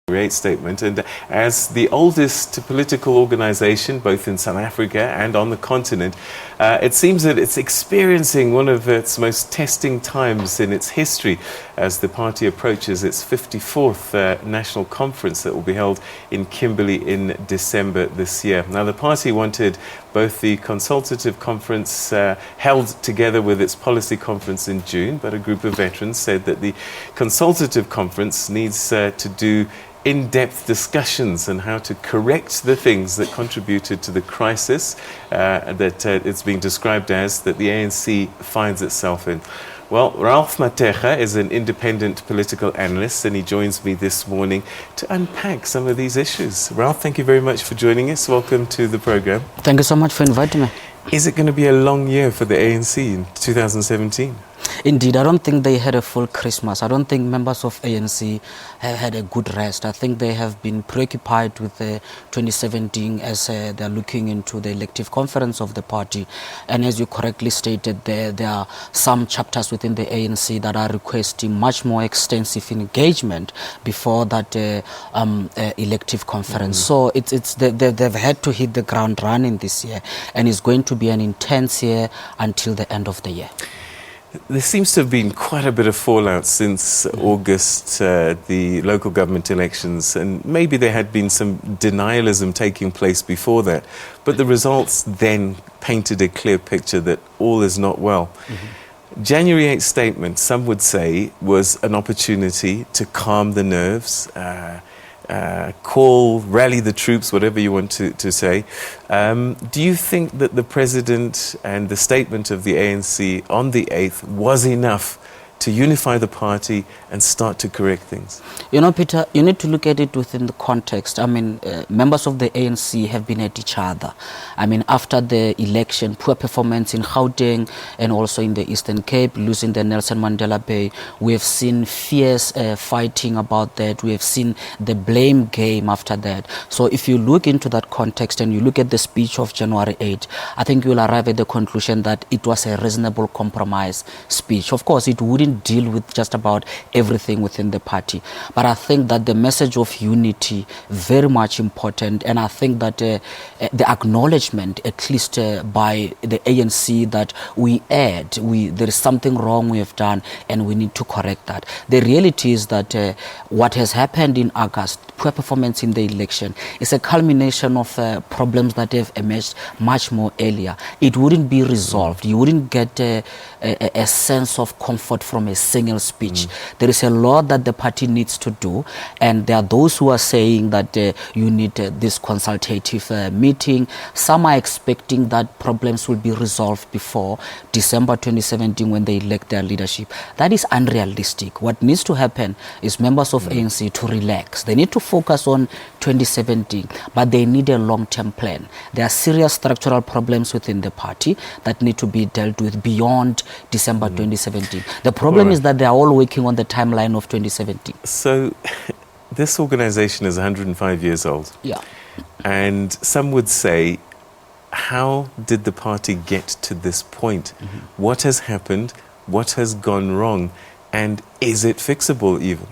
Statement, and as the oldest political organization both in South Africa and on the continent, it seems that it's experiencing one of its most testing times in its history as the party approaches its 54th national conference that will be held in Kimberley in December this year. Now, the party wanted both the consultative conference held together with its policy conference in June, but a group of veterans said that the consultative conference needs to do in-depth discussions on how to correct the things that contributed to the crisis that it's being described as that the ANC finds itself in. Well, Mathekga is an independent political analyst, and he joins me this morning to unpack some of these issues. Ralph, thank you very much for joining us. Welcome to the program. Thank you so much for inviting me. Is it going to be a long year for the ANC in 2017? Indeed, I don't think they had a full Christmas. I don't think members of ANC have had a good rest. I think they have been preoccupied with 2017 as they're looking into the elective conference of the party. And as you correctly stated, there are some chapters within the ANC that are requesting much more extensive engagement before that elective conference. So they've had to hit the ground running this year, and it's going to be an intense year until the end of the year. There seems to have been quite a bit of fallout since August, the local government elections, and maybe there had been some denialism taking place before that, but the results then painted a clear picture that all is not well. January 8th statement, some would say, was an opportunity to calm the nerves, rally the troops, whatever you want to say. Do you think that the president and the statement of the ANC on the 8th was enough to unify the party and start to correct things? You know, Peter, you need to look at it within the context. I mean, members of the ANC have been at each other. I mean, after the election, poor performance in Gauteng and also in the Eastern Cape, losing the Nelson Mandela Bay, we have seen fierce fighting about that. We have seen the blame game after that. So if you look into that context and you look at the speech of January 8, I think you'll arrive at the conclusion that it was a reasonable compromise speech. Of course, it wouldn't deal with just about everything within the party, but I think that the message of unity very much important, and I think that the acknowledgement, at least by the ANC, that there is something wrong we have done and we need to correct that. The reality is that what has happened in August, poor performance in the election, is a culmination of problems that have emerged much more earlier. It wouldn't be resolved. You wouldn't get a sense of comfort from a single speech. There is a lot that the party needs to do, and there are those who are saying that you need this consultative meeting. Some are expecting that problems will be resolved before December 2017 when they elect their leadership. That is unrealistic. What needs to happen is members of ANC to relax. They need to focus on 2017, but they need a long-term plan. There are serious structural problems within the party that need to be dealt with beyond December 2017. The problem is that they are all working on the timeline of 2017. So this organization is 105 years old. Yeah. And some would say, how did the party get to this point? What has happened? What has gone wrong? And is it fixable even?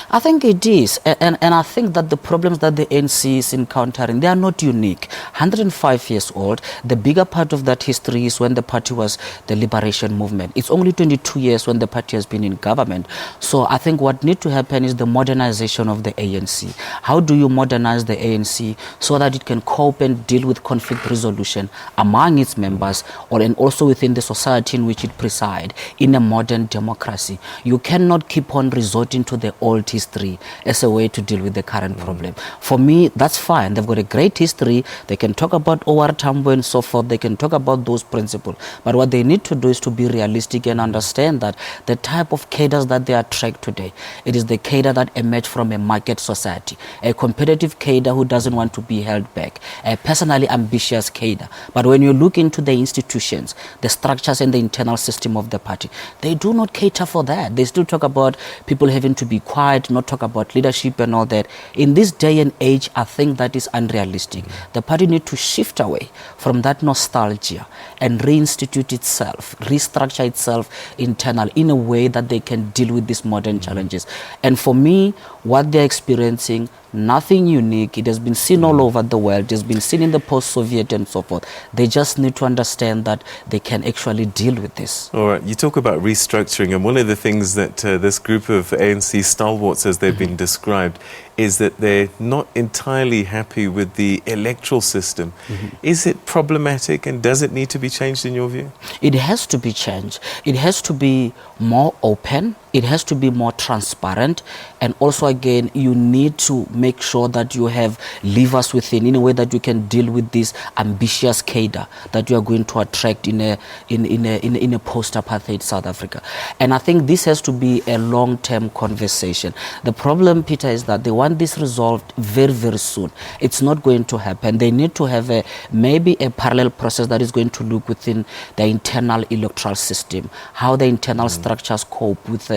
I think it is, and I think that the problems that the ANC is encountering, they are not unique. 105 years old, the bigger part of that history is when the party was the liberation movement. It's only 22 years when the party has been in government. So I think what needs to happen is the modernization of the ANC. How do you modernize the ANC so that it can cope and deal with conflict resolution among its members, and also within the society in which it presides in a modern democracy? You cannot keep on resorting to the old history as a way to deal with the current problem. For me, that's fine. They've got a great history. They can talk about OR Tambo and so forth. They can talk about those principles. But what they need to do is to be realistic and understand that the type of cadres that they attract today, it is the cadre that emerged from a market society, a competitive cadre who doesn't want to be held back, a personally ambitious cadre. But when you look into the institutions, the structures and the internal system of the party, they do not cater for that. They still talk about people having to be quiet, not talk about leadership and all that. In this day and age, I think that is unrealistic. The party needs to shift away from that nostalgia and reinstitute itself, restructure itself internally in a way that they can deal with these modern challenges. And for me, what they're experiencing nothing unique. It has been seen all over the world. It has been seen in the post-Soviet and so forth. They just need to understand that they can actually deal with this. All right, you talk about restructuring, and one of the things that this group of ANC stalwarts, as they've been described, is that they're not entirely happy with the electoral system. Is it problematic, and does it need to be changed in your view? It has to be changed. It has to be more open. It has to be more transparent. And also, again, you need to make sure that you have levers within in a way that you can deal with this ambitious cadre that you are going to attract in a post-apartheid South Africa. And I think this has to be a long-term conversation. The problem, Peter, is that they want this resolved very, very soon. It's not going to happen. They need to have maybe a parallel process that is going to look within the internal electoral system, how the internal structures cope with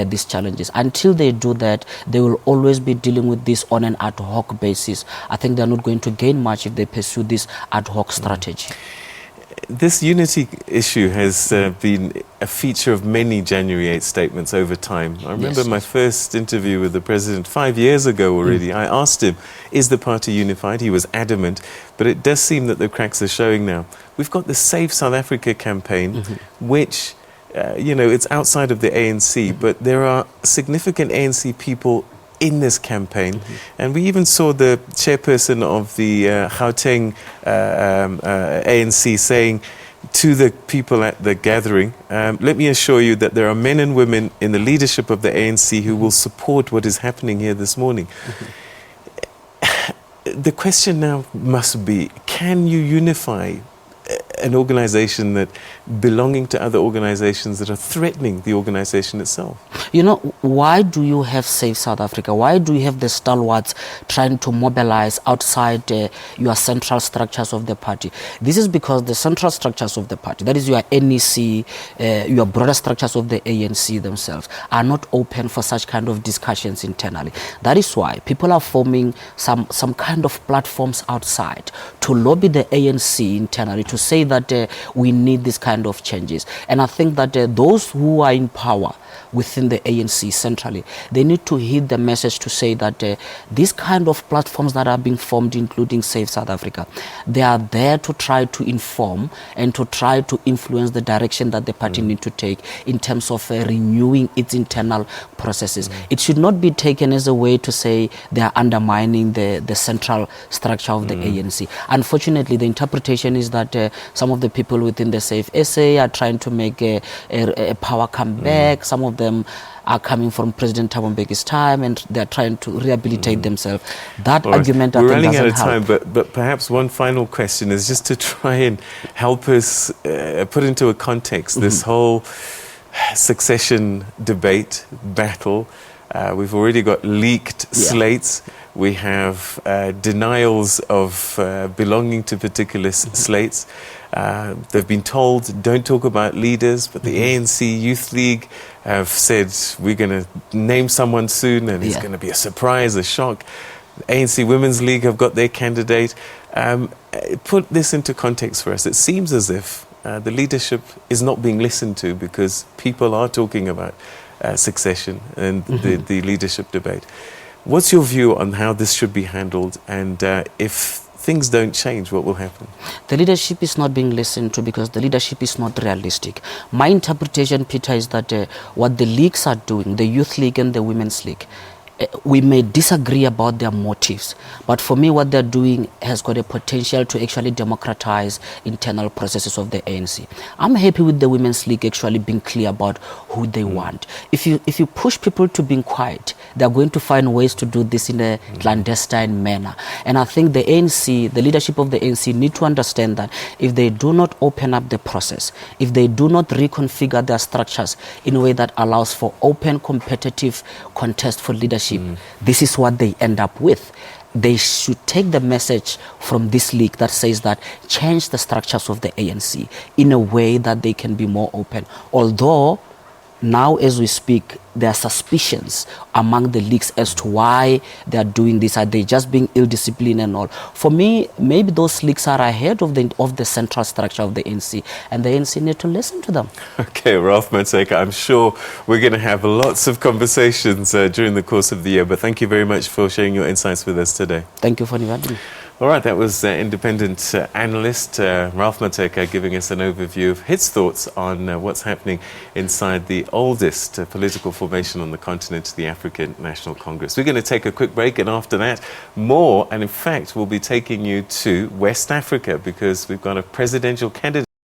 these challenges. Until they do that, they will always be dealing with this on an ad hoc basis. I think they're not going to gain much if they pursue this ad hoc strategy. This unity issue has been a feature of many January 8 statements over time. I remember my first interview with the president 5 years ago already. I asked him, is the party unified? He was adamant, but it does seem that the cracks are showing now. We've got the Save South Africa campaign, which, it's outside of the ANC, but there are significant ANC people in this campaign, and we even saw the chairperson of the Gauteng ANC saying to the people at the gathering, let me assure you that there are men and women in the leadership of the ANC who will support what is happening here this morning. The question now must be, can you unify an organization that belonging to other organizations that are threatening the organization itself? Why do you have Save South Africa? Why do you have the stalwarts trying to mobilize outside your central structures of the party? This is because the central structures of the party, that is your NEC, your broader structures of the ANC themselves, are not open for such kind of discussions internally. That is why people are forming some kind of platforms outside to lobby the ANC internally, to say that we need this kind of changes. And I think that those who are in power within the ANC centrally, they need to heed the message to say that these kind of platforms that are being formed, including Save South Africa, they are there to try to inform and to try to influence the direction that the party need to take in terms of renewing its internal processes. It should not be taken as a way to say they are undermining the central structure of the ANC. Unfortunately, the interpretation is that some of the people within the Save SA are trying to make a power comeback. Some of them are coming from President Thabo Mbeki's time, and they're trying to rehabilitate themselves. That argument, I think, doesn't help. We're running out of time, but perhaps one final question is just to try and help us put into a context this whole succession debate, battle. We've already got leaked slates. We have denials of belonging to particular slates. They've been told, don't talk about leaders, but the ANC Youth League have said, we're going to name someone soon, and it's going to be a surprise, a shock. The ANC Women's League have got their candidate. Put this into context for us. It seems as if the leadership is not being listened to because people are talking about succession and the leadership debate. What's your view on how this should be handled, and if things don't change, what will happen? The leadership is not being listened to because the leadership is not realistic. My interpretation, Peter, is that what the leagues are doing, the Youth League and the Women's League, we may disagree about their motives, but for me what they're doing has got a potential to actually democratize internal processes of the ANC. I'm happy with the Women's League actually being clear about who they want. If you push people to being quiet, they're going to find ways to do this in a clandestine manner. And I think the ANC, the leadership of the ANC, need to understand that if they do not open up the process, if they do not reconfigure their structures in a way that allows for open, competitive contest for leadership, this is what they end up with. They should take the message from this league that says that change the structures of the ANC in a way that they can be more open. Although now as we speak, there are suspicions among the leagues as to why they are doing this. Are they just being ill-disciplined and all? For me, maybe those leagues are ahead of the central structure of the ANC, and the ANC need to listen to them. Okay, Ralph Mathekga, I'm sure we're going to have lots of conversations during the course of the year, but thank you very much for sharing your insights with us today. Thank you for inviting me. All right, that was independent analyst Ralph Mathekga giving us an overview of his thoughts on what's happening inside the oldest political formation on the continent, the African National Congress. We're going to take a quick break, and after that, more. And in fact, we'll be taking you to West Africa because we've got a presidential candidate